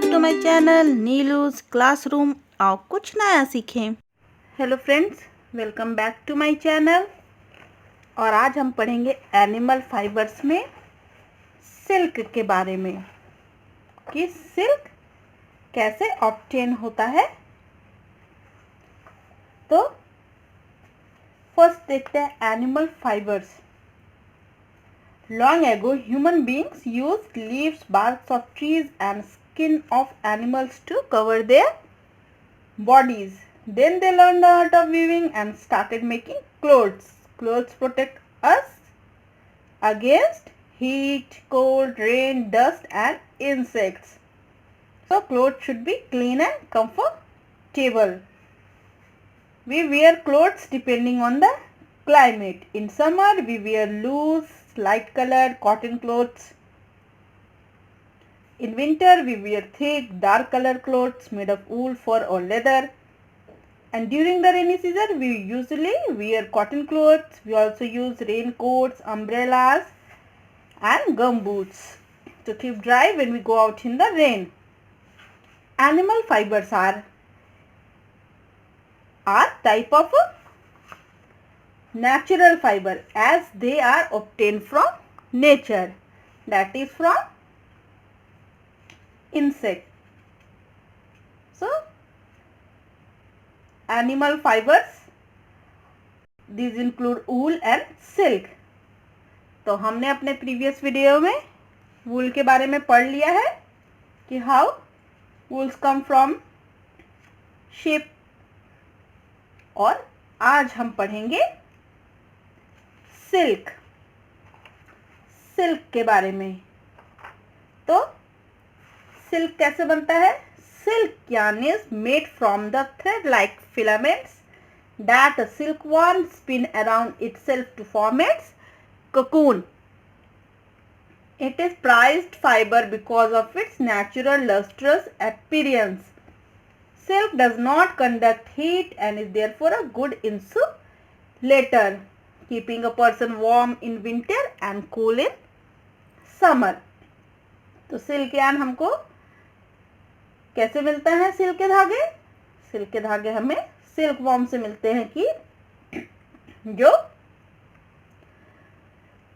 Back to my channel Neelu's classroom. आओ कुछ नया सीखें। Hello friends, welcome back to my channel. और आज हम पढ़ेंगे एनिमल फाइबर्स में सिल्क के बारे में कि सिल्क कैसे ऑब्टेन होता है। तो फर्स्ट देखते हैं animal fibres. Long ago, human beings used leaves, barks of trees and skin of animals to cover their bodies. Then they learned the art of weaving and started making clothes. Clothes protect us against heat, cold, rain, dust and insects. So clothes should be clean and comfortable. We wear clothes depending on the climate. In summer, we wear loose, light colored cotton clothes. In winter, we wear thick, dark colored clothes made of wool, fur or leather. And during the rainy season, we usually wear cotton clothes. We also use raincoats, umbrellas and gumboots to keep dry when we go out in the rain. Animal fibers are type of natural fiber as they are obtained from nature, that is from insect. So animal fibers, these include wool and silk. तो हमने अपने previous video में वूल के बारे में पढ़ लिया है कि how wools come from sheep। और आज हम पढ़ेंगे सिल्क के बारे में। तो सिल्क कैसे बनता है? Silk yarn is made from the thread like filaments that a silkworm spin around itself to form its cocoon. It is prized fiber because of its natural lustrous appearance. Silk does not conduct heat and is therefore a good insulator, keeping a person warm in winter and cool in summer. तो silk yarn हमको कैसे मिलता है? Silk के धागे, silk के धागे हमें सिल्क वॉर्म से मिलते हैं कि जो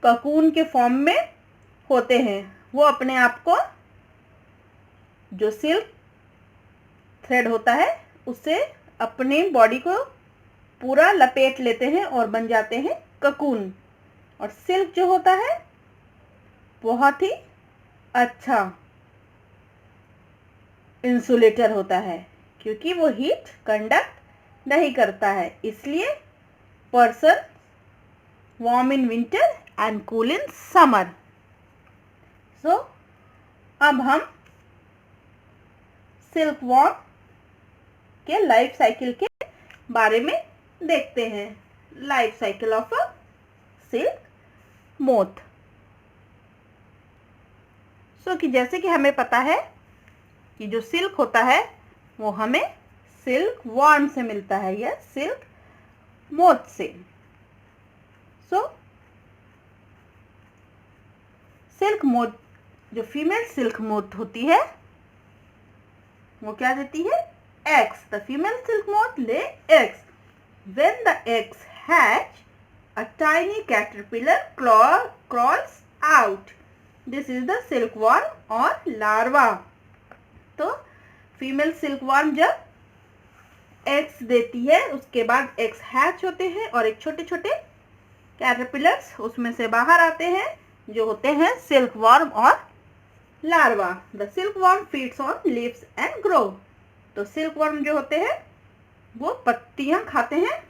ककून के फॉर्म में होते हैं। वो अपने आप को, जो सिल्क थ्रेड होता है उससे अपने बॉडी को पूरा लपेट लेते हैं और बन जाते हैं ककून। और सिल्क जो होता है बहुत ही अच्छा इंसुलेटर होता है क्योंकि वो हीट कंडक्ट नहीं करता है, इसलिए person warm in winter and cool in summer. So अब हम सिल्क वॉर्म के लाइफ साइकिल के बारे में देखते हैं। Life cycle of a silk moth. So कि जैसे कि हमें पता है कि जो सिल्क होता है वो हमें सिल्क वॉर्म से मिलता है या सिल्क मोथ से। सो सिल्क मोथ, जो फीमेल सिल्क मोथ होती है वो क्या देती है? eggs. The female silk moth lay eggs. When the eggs hatch, a tiny caterpillar crawls out. This is the silkworm or larva. तो फीमेल सिल्कवर्म जब एग्स देती है उसके बाद एग्स हैच होते हैं और एक छोटे छोटे कैटरपिलर्स उसमें से बाहर आते हैं जो होते हैं सिल्कवर्म और larva. The silkworm feeds on leaves and grow. तो सिल्कवर्म जो होते हैं वो पत्तियां खाते हैं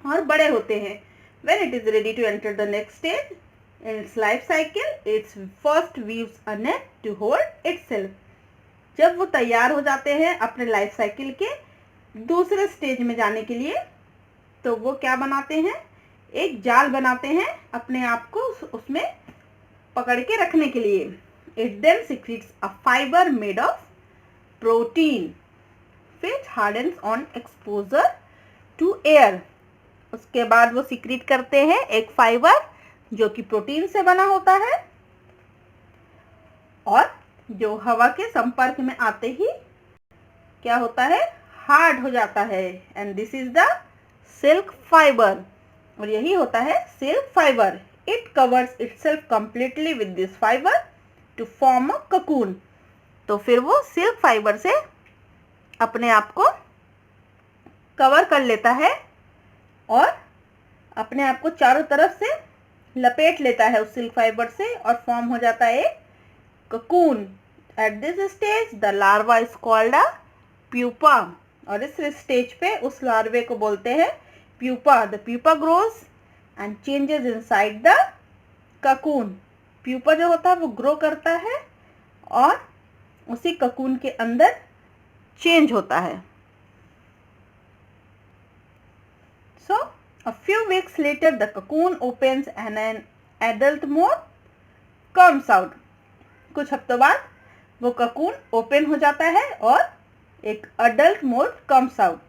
और बड़े होते हैं। When it is ready to enter the next stage in its life cycle, it first weaves a net to hold itself. जब वो तैयार हो जाते हैं अपने लाइफ साइकिल के दूसरे स्टेज में जाने के लिए तो वो क्या बनाते हैं? एक जाल बनाते हैं अपने आप को उसमें पकड़ के रखने के लिए। It then secretes a fiber made of protein which hardens on exposure to air. उसके बाद वो सीक्रेट करते हैं एक फाइबर जो कि प्रोटीन से बना होता है और जो हवा के संपर्क में आते ही क्या होता है, हार्ड हो जाता है, and this is the silk fibre, और यही होता है silk fibre. It covers itself completely with this fibre to form a cocoon. तो फिर वो सिल्क फाइबर से अपने आप को कवर कर लेता है और अपने आप को चारों तरफ से लपेट लेता है उस सिल्क फाइबर से, और फॉर्म हो जाता है cocoon. At this stage the larva is called a pupa, और इस स्टेज पे उस लार्वे को बोलते हैं pupa. The pupa grows and changes inside the cocoon. Pupa जो होता है वो ग्रो करता है और उसी ककून के अंदर चेंज होता है। So a few weeks later the cocoon opens and an adult moth comes out. कुछ हफ्तों बाद वो ककून ओपन हो जाता है और एक अडल्ट मोथ कम्स आउट।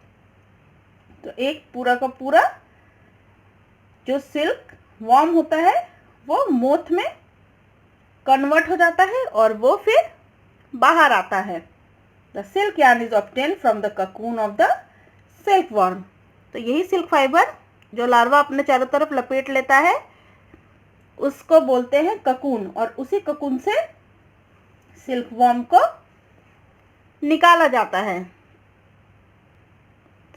तो एक पूरा का पूरा जो सिल्क वॉर्म होता है वो मोथ में कन्वर्ट हो जाता है और वो फिर बाहर आता है। The silk yarn is obtain from the cocoon of the silk worm. तो यही सिल्क फाइबर जो लार्वा अपने चारों तरफ लपेट लेता है उसको बोलते हैं ककून, और उसी ककून से सिल्क वॉर्म को निकाला जाता है।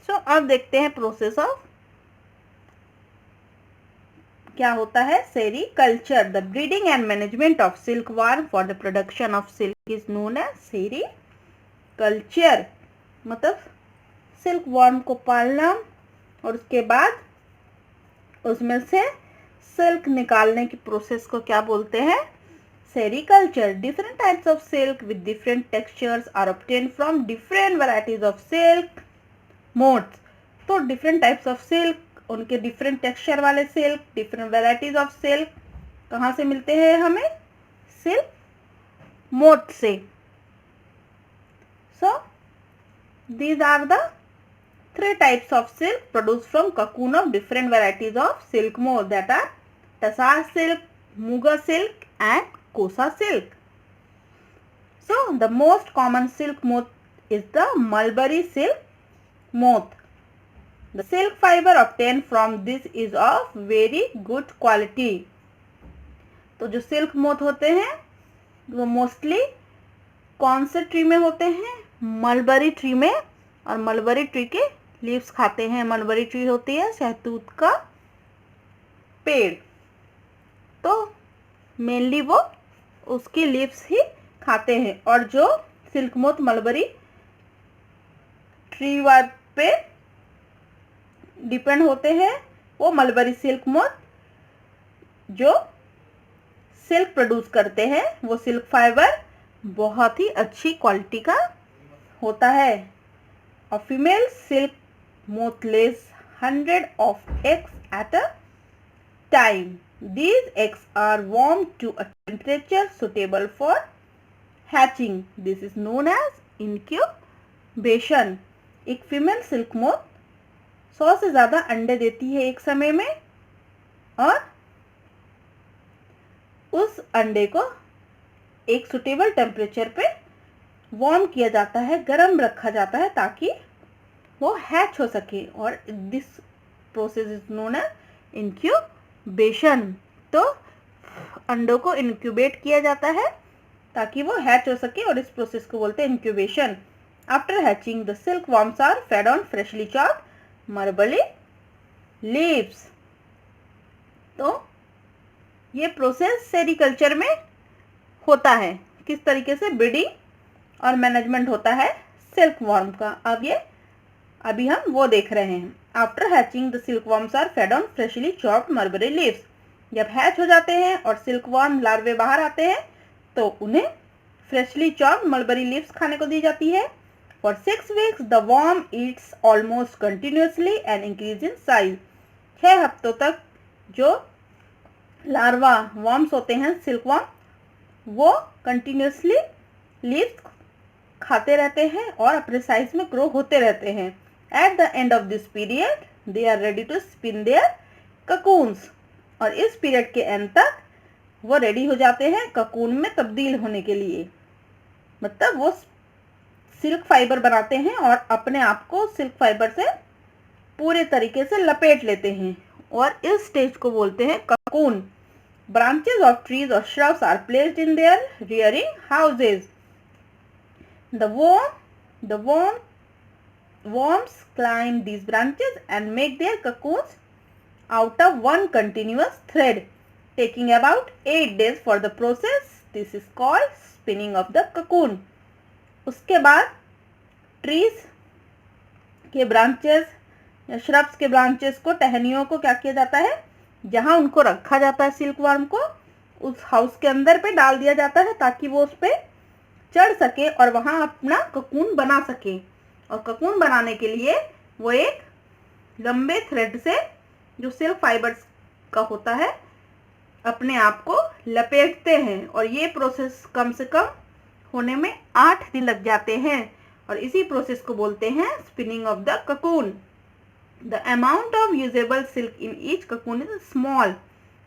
सो अब देखते हैं प्रोसेस ऑफ क्या होता है sericulture. The breeding and management of silk worm for the production of silk is known as sericulture. मतलब सिल्क वॉर्म को पालना और उसके बाद उसमें से सिल्क निकालने की प्रोसेस को क्या बोलते हैं, sericulture. Different types of silk with different textures are obtained from different varieties of silk moths. तो डिफरेंट टाइप्स ऑफ सिल्क, उनके डिफरेंट टेक्सचर वाले silk, different varieties of silk कहाँ से मिलते हैं हमें, सिल्क मोथ से। So these are the 3 types of silk produced from cocoon of different varieties of silk moth, that are tassar silk, muga silk and kosa silk. So the most common silk moth is the mulberry silk moth. The silk fiber obtained from this is of very good quality. तो जो silk moth होते हैं वो mostly कौन से tree में होते हैं, मलबरी ट्री में, और मलबरी ट्री के लीव्स खाते हैं। मलबरी ट्री होती है शहतूत का पेड़, तो मेनली वो उसकी लीव्स ही खाते हैं। और जो सिल्क मोथ मलबरी ट्री पे डिपेंड होते हैं वो मलबरी सिल्क मोथ जो सिल्क प्रोड्यूस करते हैं वो सिल्क फाइबर बहुत ही अच्छी क्वालिटी का होता है। A female silk moth lays 100 of eggs at a time. These eggs are warmed to a temperature suitable for hatching. This is known as incubation. एक फीमेल सिल्क मोथ 100 से ज़्यादा अंडे देती है एक समय में, और उस अंडे को एक सुटेबल टेम्परेचर पे वार्म किया जाता है, गर्म रखा जाता है ताकि वो हैच हो सके, और this process is known as incubation. तो अंडों को इंक्यूबेट किया जाता है ताकि वो हैच हो सके, और इस प्रोसेस को बोलते हैं incubation. After hatching the silk worms are fed on freshly chopped mulberry leaves. तो ये प्रोसेस सेरीकल्चर में होता है, किस तरीके से ब्रीडिंग और मैनेजमेंट होता है सिल्क वॉर्म का। अभी हम वो देख रहे हैं। After hatching the silk worms are fed on freshly chopped mulberry leaves. जब हैच हो जाते हैं और सिल्क वॉर्म लार्वे बाहर आते हैं तो उन्हें फ्रेशली चॉप्ड मलबरी लीव्स खाने को दी जाती है। For 6 weeks the worm eats almost continuously and increase in size. 6 हफ्तों तक जो लार्वा वॉर्म्स होते हैं सिल्क वॉर्म वो कंटिन्यूसली लीव्स खाते रहते हैं और अपने साइज में ग्रो होते रहते हैं। At the end of this period they are ready to spin their cocoons. और इस पीरियड के एंड तक वो रेडी हो जाते हैं ककून में तब्दील होने के लिए। मतलब वो सिल्क फाइबर बनाते हैं और अपने आप को सिल्क फाइबर से पूरे तरीके से लपेट लेते हैं, और इस स्टेज को बोलते हैं cocoon. Branches of trees or shrubs are placed in their rearing houses. The worms climb these branches and make their cocoons out of one continuous thread, taking about 8 days for the process. This is called spinning of the cocoon. उसके बाद trees के branches या shrubs के branches को, टहनियों को क्या किया जाता है, जहां उनको रखा जाता है सिल्क वर्म को, उस हाउस के अंदर पे डाल दिया जाता है ताकि वो उस पे चढ़ सके और वहां अपना ककून बना सके। और ककून बनाने के लिए वो एक लंबे थ्रेड से, जो सिल्क फाइबर्स का होता है, अपने आप को लपेटते हैं। और ये प्रोसेस कम से कम होने में 8 दिन लग जाते हैं, और इसी प्रोसेस को बोलते हैं spinning of the cocoon. The amount of usable silk in each cocoon is small,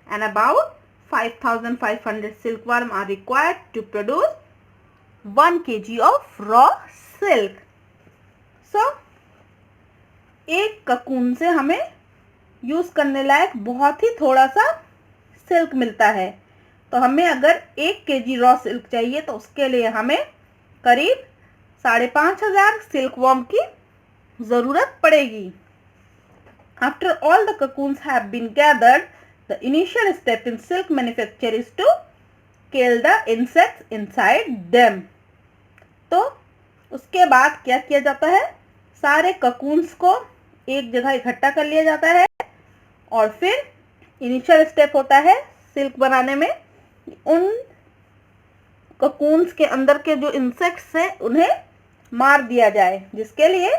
and about 5,500 silkworm are required to produce 1 kg of raw silk. So, एक ककून से हमें यूज करने लायक बहुत ही थोड़ा सा सिल्क मिलता है। तो हमें अगर 1 kg रॉ सिल्क चाहिए तो उसके लिए हमें करीब 5,500 सिल्क वर्म की ज़रूरत पड़ेगी। After all the cocoons have been gathered, the initial step in silk manufacture is to kill the insects inside them. तो उसके बाद क्या किया जाता है, सारे ककून्स को एक जगह इकट्ठा कर लिया जाता है, और फिर इनिशियल स्टेप होता है सिल्क बनाने में, उन ककून्स के अंदर के जो इंसेक्ट्स हैं उन्हें मार दिया जाए, जिसके लिए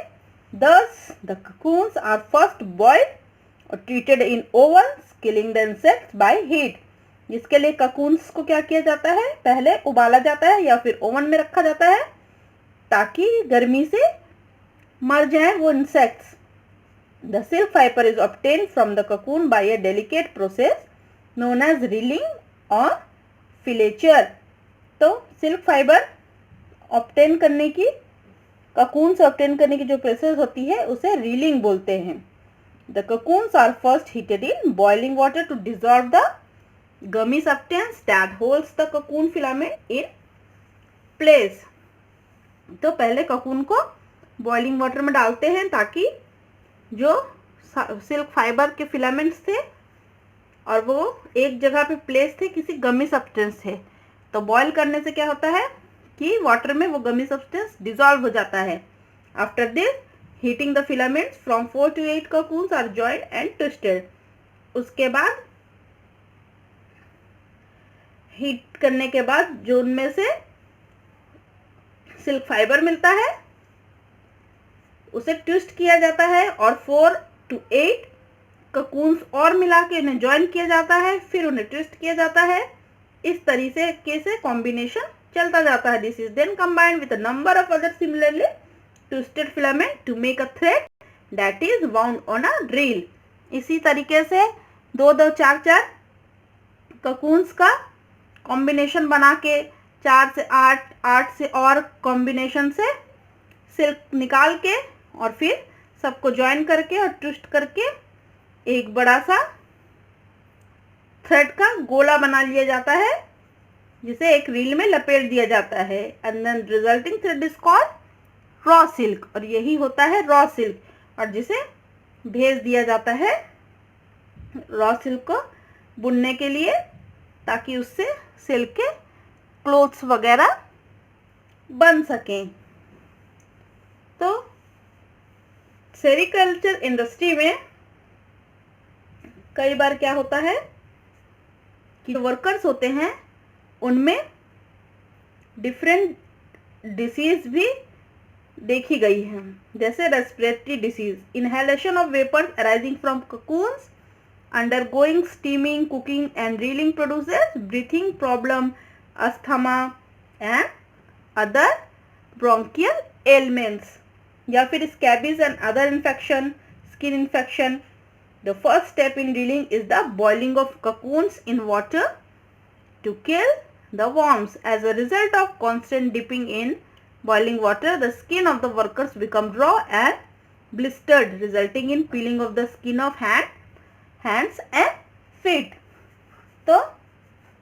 Thus, the cocoons are first boiled or treated in ovens, killing the insects by heat. जिसके लिए ककून्स को क्या किया जाता है, पहले उबाला जाता है या फिर ओवन में रखा जाता है ताकि गर्मी से मर जाए वो insects. The silk fiber is obtained from the cocoon by a delicate process known as reeling or filature. तो सिल्क फाइबर ऑब्टेन करने की, ककून से ऑब्टेन करने की जो प्रोसेस होती है उसे रीलिंग बोलते हैं। The cocoons are first heated in boiling water to dissolve the gummy substance that holds the cocoon filament in place. तो पहले ककून को बॉइलिंग वाटर में डालते हैं ताकि जो सिल्क फाइबर के फिलामेंट्स थे और वो एक जगह पे प्लेस थे किसी गमी सब्सटेंस से। तो बॉईल करने से क्या होता है कि वाटर में वो गमी सब्सटेंस डिजॉल्व हो जाता है। After this heating the filaments from 4 to 8 cocoons are joined and twisted. उसके बाद हीट करने के बाद जो उनमें से सिल्क फाइबर मिलता है उसे ट्विस्ट किया जाता है और 4 to 8 ककून्स और मिला के उन्हें ज्वाइन किया जाता है, फिर उन्हें ट्विस्ट किया जाता है। इस तरीके से कॉम्बिनेशन चलता जाता है। This is then combined with a number of other similarly twisted filament to make a thread that is wound on a reel. इसी तरीके से 2-2, 4-4 ककून्स का कॉम्बिनेशन बना के 4 से 8, 8 से और कॉम्बिनेशन से सिल्क निकाल के और फिर सबको ज्वाइन करके और ट्विस्ट करके एक बड़ा सा थ्रेड का गोला बना लिया जाता है, जिसे एक रील में लपेट दिया जाता है। And then resulting thread is called raw silk, और यही होता है रॉ सिल्क, और जिसे भेज दिया जाता है रॉ सिल्क को बुनने के लिए ताकि उससे सिल्क के क्लोथ्स वगैरह बन सकें। तो सेरिकल्चर इंडस्ट्री में कई बार क्या होता है कि वर्कर्स होते हैं उनमें डिफरेंट डिसीज भी देखी गई है, जैसे respiratory disease, inhalation of vapours arising from cocoons undergoing steaming, cooking and reeling produces breathing problem, asthma and other bronchial ailments, या फिर scabies and other infection, skin infection. The first step in reeling is the boiling of cocoons in water to kill the worms. As a result of constant dipping in boiling water, the skin of the workers become raw and blistered, resulting in peeling of the skin of hands and feet. तो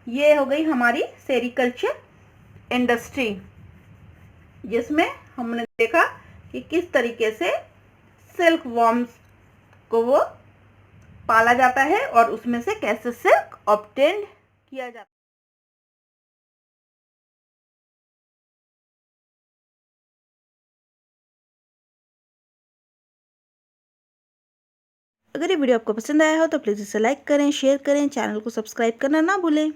ये हो गई हमारी sericulture industry, जिसमें हमने देखा कि किस तरीके से सिल्क वॉर्म्स को वो पाला जाता है और उसमें से कैसे सिल्क ऑब्टेन्ड किया जाता है। अगर ये वीडियो आपको पसंद आया हो तो प्लीज़ इसे लाइक करें, शेयर करें, चैनल को सब्सक्राइब करना ना भूलें।